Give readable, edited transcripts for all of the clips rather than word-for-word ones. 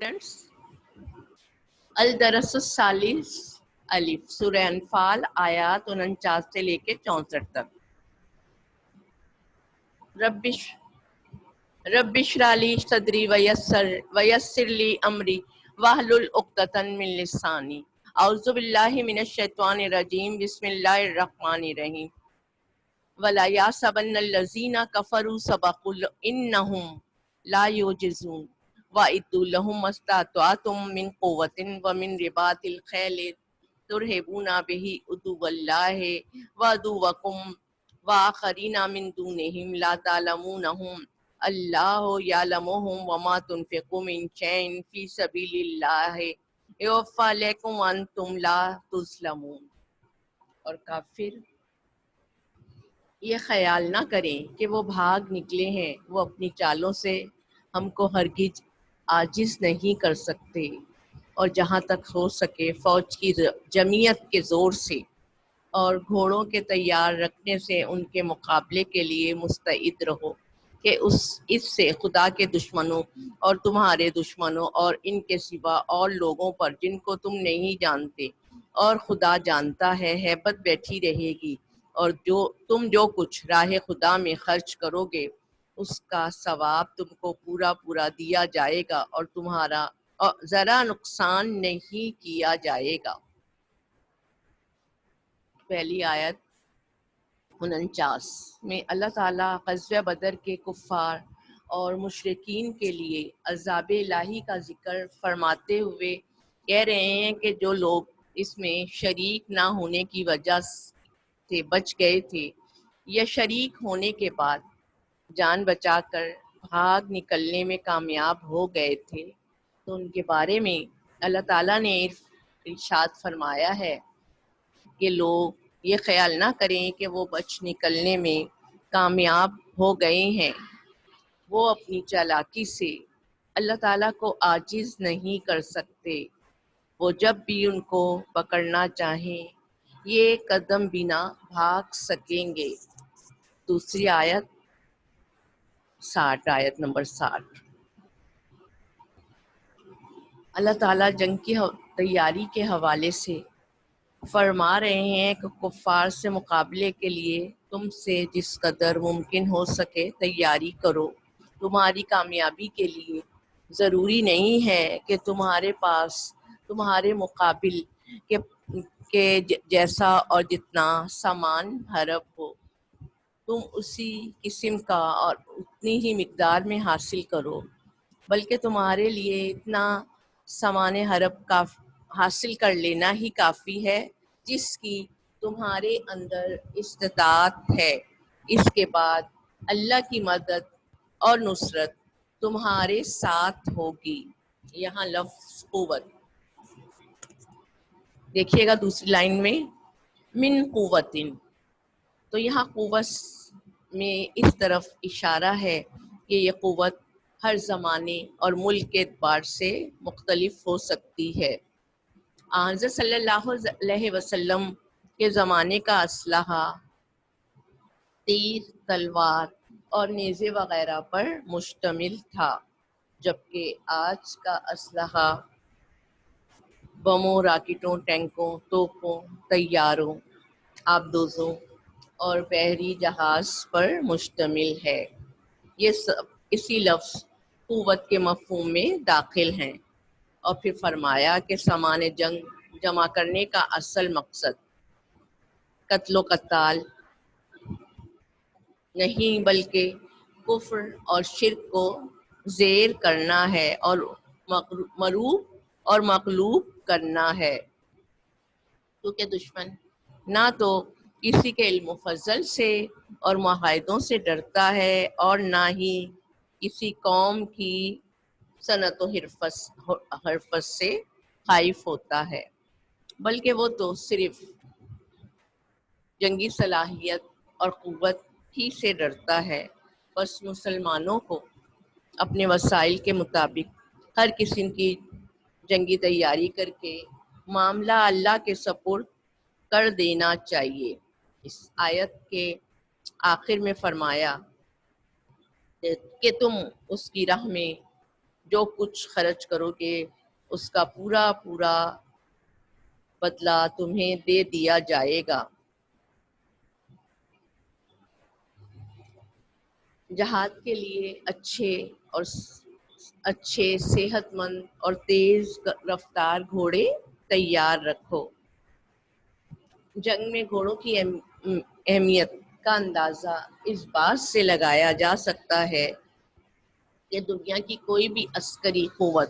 Students, الدرس الثالث الف سورہ انفال آیات 49 سے لے کے 64 تک۔ رب اشرح لی صدری ویسر لی امری واحلل عقدۃ من لسانی۔ اعوذ باللہ من الشیطان الرجیم، بسم اللہ الرحمن الرحیم۔ ولا یحسبن الذین کفروا سبقوا انہم لا یعجزون وَأَعِدُّوا لَهُم مَّا اسْتَطَعْتُم مِّن قُوَّةٍ وَمِن رِّبَاطِ الْخَيْلِ تُرْهِبُونَ بِهِ عَدُوَّ اللَّهِ وَعَدُوَّكُمْ وَآخَرِينَ مِن دُونِهِمْ لَا تَعْلَمُونَهُمُ اللَّهُ يَعْلَمُهُمْ وَمَا تُنفِقُوا مِن شَيْءٍ فِي سَبِيلِ اللَّهِ يُوَفَّى إِلَيْكُمْ وَأَنتُمْ لَا تُظْلَمُونَ۔ اور کافر یہ خیال نہ کریں کہ وہ بھاگ نکلے ہیں، وہ اپنی چالوں سے ہم کو ہرگز عاجز نہیں کر سکتے، اور جہاں تک ہو سکے فوج کی جمعیت کے زور سے اور گھوڑوں کے تیار رکھنے سے ان کے مقابلے کے لیے مستعد رہو کہ اس سے خدا کے دشمنوں اور تمہارے دشمنوں اور ان کے سوا اور لوگوں پر جن کو تم نہیں جانتے اور خدا جانتا ہے ہیبت بیٹھی رہے گی، اور تم جو کچھ راہ خدا میں خرچ کرو گے اس کا ثواب تم کو پورا دیا جائے گا اور تمہارا ذرا نقصان نہیں کیا جائے گا۔ پہلی آیت 49 میں اللہ تعالیٰ غزوہ بدر کے کفار اور مشرکین کے لیے عذاب الہی کا ذکر فرماتے ہوئے کہہ رہے ہیں کہ جو لوگ اس میں شریک نہ ہونے کی وجہ سے بچ گئے تھے یا شریک ہونے کے بعد جان بچا کر بھاگ نکلنے میں کامیاب ہو گئے تھے، تو ان کے بارے میں اللہ تعالیٰ نے ارشاد فرمایا ہے کہ لوگ یہ خیال نہ کریں کہ وہ بچ نکلنے میں کامیاب ہو گئے ہیں، وہ اپنی چالاکی سے اللہ تعالیٰ کو عاجز نہیں کر سکتے، وہ جب بھی ان کو پکڑنا چاہیں یہ قدم بھی نہ بھاگ سکیں گے۔ دوسری آیت 60، آیت نمبر 60، اللہ تعالیٰ جنگ کی تیاری کے حوالے سے فرما رہے ہیں کہ کفار سے مقابلے کے لیے تم سے جس قدر ممکن ہو سکے تیاری کرو۔ تمہاری کامیابی کے لیے ضروری نہیں ہے کہ تمہارے پاس تمہارے مقابل کے جیسا اور جتنا سامان حرب ہو، تم اسی قسم کا اور اتنی ہی مقدار میں حاصل کرو، بلکہ تمہارے لیے اتنا سامان حرب کا حاصل کر لینا ہی کافی ہے جس کی تمہارے اندر استطاعت ہے۔ اس کے بعد اللہ کی مدد اور نصرت تمہارے ساتھ ہوگی۔ یہاں لفظ قوت دیکھیے گا دوسری لائن میں من قوتن، تو یہاں قوت میں اس طرف اشارہ ہے کہ یہ قوت ہر زمانے اور ملک کے اعتبار سے مختلف ہو سکتی ہے۔ حضرت صلی اللہ علیہ وسلم کے زمانے کا اسلحہ تیر، تلوار اور نیزے وغیرہ پر مشتمل تھا، جبکہ آج کا اسلحہ بموں، راکٹوں، ٹینکوں، توپوں، طیاروں، آبدوزوں اور بحری جہاز پر مشتمل ہے۔ یہ سب اسی لفظ قوت کے مفہوم میں داخل ہیں۔ اور پھر فرمایا کہ سامان جنگ جمع کرنے کا اصل مقصد قتل و قتال نہیں بلکہ کفر اور شرک کو زیر کرنا ہے اور مغلوب اور مغلوب کرنا ہے، کیونکہ دشمن نہ تو کسی کے علم و فضل سے اور معاہدوں سے ڈرتا ہے اور نہ ہی کسی قوم کی صنعت و حرفت سے خائف ہوتا ہے، بلکہ وہ تو صرف جنگی صلاحیت اور قوت ہی سے ڈرتا ہے۔ بس مسلمانوں کو اپنے وسائل کے مطابق ہر قسم کی جنگی تیاری کر کے معاملہ اللہ کے سپرد کر دینا چاہیے۔ اس آیت کے آخر میں فرمایا کہ تم اس کی راہ میں جو کچھ خرچ کرو گے اس کا پورا پورا بدلہ تمہیں دے دیا جائے گا۔ جہاد کے لیے اچھے صحت مند اور تیز رفتار گھوڑے تیار رکھو۔ جنگ میں گھوڑوں کی اہمیت کا اندازہ اس بات سے لگایا جا سکتا ہے کہ دنیا کی کوئی بھی عسکری قوت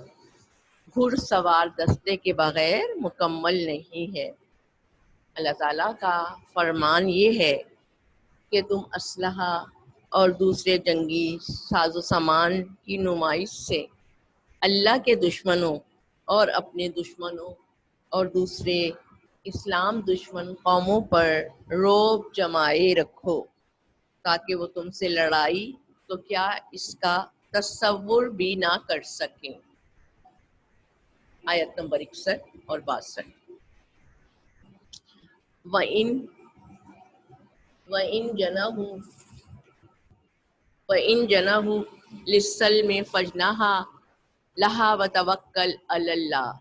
گھڑ سوار دستے کے بغیر مکمل نہیں ہے۔ اللہ تعالیٰ کا فرمان یہ ہے کہ تم اسلحہ اور دوسرے جنگی ساز و سامان کی نمائش سے اللہ کے دشمنوں اور اپنے دشمنوں اور دوسرے اسلام دشمن قوموں پر رعب جمائے رکھو تاکہ وہ تم سے لڑائی تو کیا اس کا تصور بھی نہ کر سکیں۔ آیت نمبر 61 اور 62۔ وَإِن جَنَحُوا لِلسَّلْمِ فَاجْنَحْ لَهَا وَتَوَكَّلْ عَلَى اللَّهِ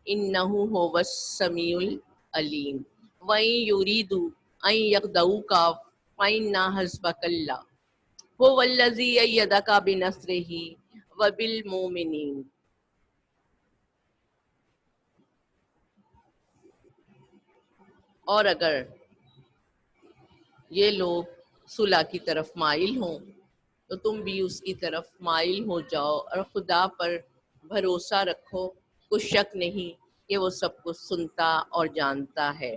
إِنَّهُ هُوَ السَّمِيعُ الْعَلِيمُ وَإِن يُرِيدُوا أَن يَخْدَعُوكَ فَإِنَّ حَسْبَكَ اللَّهُ هُوَ الَّذِي أَيَّدَكَ بِنَصْرِهِ وَبِالْمُؤْمِنِينَ۔ اور اگر یہ لوگ صلح کی طرف مائل ہوں تو تم بھی اس کی طرف مائل ہو جاؤ اور خدا پر بھروسہ رکھو، کچھ شک نہیں کہ وہ سب کچھ سنتا اور جانتا ہے۔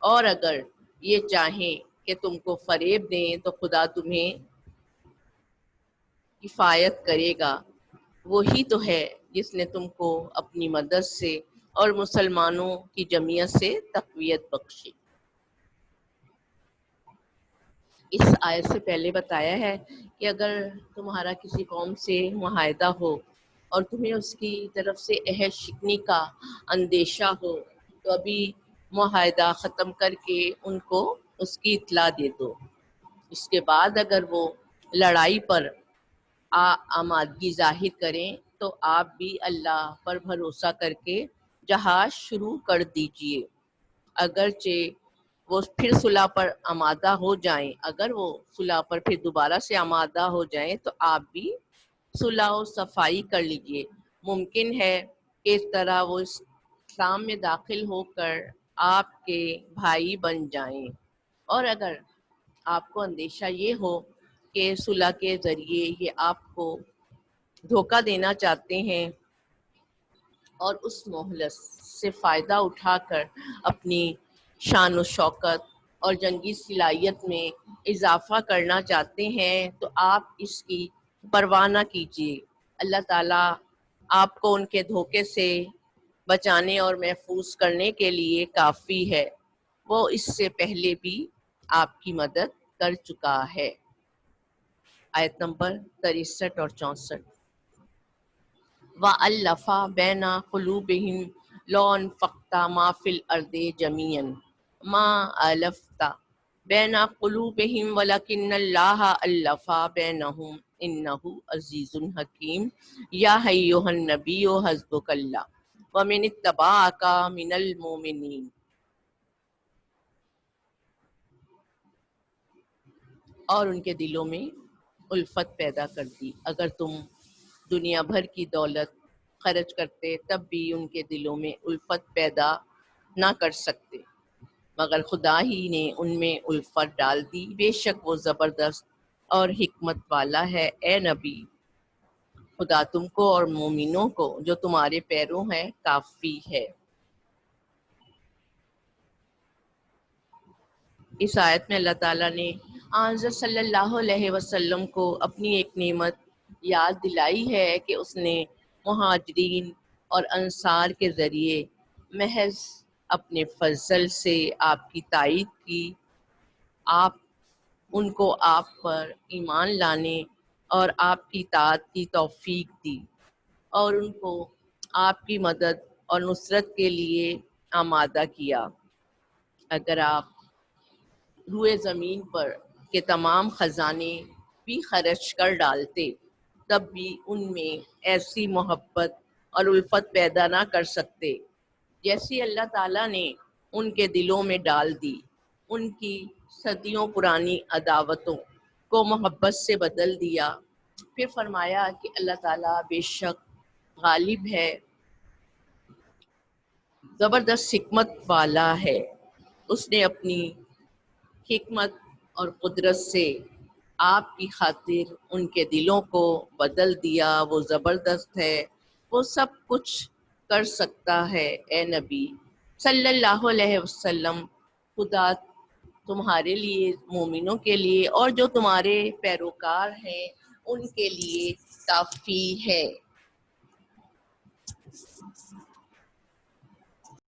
اور اگر یہ چاہیں کہ تم کو فریب دیں تو خدا تمہیں کفایت کرے گا، وہی تو ہے جس نے تم کو اپنی مدد سے اور مسلمانوں کی جمعیت سے تقویت بخشی۔ اس آیت سے پہلے بتایا ہے کہ اگر تمہارا کسی قوم سے معاہدہ ہو اور تمہیں اس کی طرف سے عہد شکنی کا اندیشہ ہو تو ابھی معاہدہ ختم کر کے ان کو اس کی اطلاع دے دو۔ اس کے بعد اگر وہ لڑائی پر آمادگی ظاہر کریں تو آپ بھی اللہ پر بھروسہ کر کے جہاد شروع کر دیجئے۔ اگرچہ وہ پھر صلح پر آمادہ ہو جائیں، اگر وہ صلح پر پھر دوبارہ سے آمادہ ہو جائیں تو آپ بھی صلح و صفائی کر لیجئے۔ ممکن ہے کہ اس طرح وہ اسلام میں داخل ہو کر آپ کے بھائی بن جائیں، اور اگر آپ کو اندیشہ یہ ہو کہ صلح کے ذریعے یہ آپ کو دھوکہ دینا چاہتے ہیں اور اس مہلت سے فائدہ اٹھا کر اپنی شان و شوکت اور جنگی صلاحیت میں اضافہ کرنا چاہتے ہیں تو آپ اس کی پرواہ نہ کیجیے۔ اللہ تعالیٰ آپ کو ان کے دھوکے سے بچانے اور محفوظ کرنے کے لیے کافی ہے، وہ اس سے پہلے بھی آپ کی مدد کر چکا ہے۔ آیت نمبر 63 اور 64۔ وَأَلَّفَ بَيْنَ قُلُوبِهِمْ لَوْ أَنفَقْتَ مَا فِي الْأَرْضِ جَمِيعًا مَا أَلَّفْتَ بَيْنَ قُلُوبِهِمْ وَلَكِنَّ اللَّهَ أَلَّفَ بَيْنَهُمْ إِنَّهُ عَزِيزٌ حَكِيمٌ يَا أَيُّهَا النَّبِيُّ حَسْبُكَ اللَّهُ وَمَنِ اتَّبَعَكَ مِنَ الْمُؤْمِنِينَ۔ اور ان کے دلوں میں الفت پیدا کر دی، اگر تم دنیا بھر کی دولت خرچ کرتے تب بھی ان کے دلوں میں الفت پیدا نہ کر سکتے، مگر خدا ہی نے ان میں الفت ڈال دی، بے شک وہ زبردست اور حکمت والا ہے۔ اے نبی، خدا تم کو اور مومنوں کو جو تمہارے پیروں ہیں کافی ہے۔ اس آیت میں اللہ تعالیٰ نے حضرت صلی اللہ علیہ وسلم کو اپنی ایک نعمت یاد دلائی ہے کہ اس نے مہاجرین اور انصار کے ذریعے محض اپنے فضل سے آپ کی تائید کی، ان کو آپ پر ایمان لانے اور آپ کی اطاعت کی توفیق دی، اور ان کو آپ کی مدد اور نصرت کے لیے آمادہ کیا۔ اگر آپ روئے زمین پر کے تمام خزانے بھی خرچ کر ڈالتے تب بھی ان میں ایسی محبت اور الفت پیدا نہ کر سکتے جیسی اللہ تعالیٰ نے ان کے دلوں میں ڈال دی۔ ان کی صدیوں پرانی عداوتوں کو محبت سے بدل دیا۔ پھر فرمایا کہ اللہ تعالیٰ بے شک غالب ہے، زبردست حکمت والا ہے۔ اس نے اپنی حکمت اور قدرت سے آپ کی خاطر ان کے دلوں کو بدل دیا۔ وہ زبردست ہے، وہ سب کچھ کر سکتا ہے۔ اے نبی صلی اللہ علیہ وسلم، خدا تمہارے لیے، مومنوں کے لیے اور جو تمہارے پیروکار ہیں ان کے لیے کافی ہے۔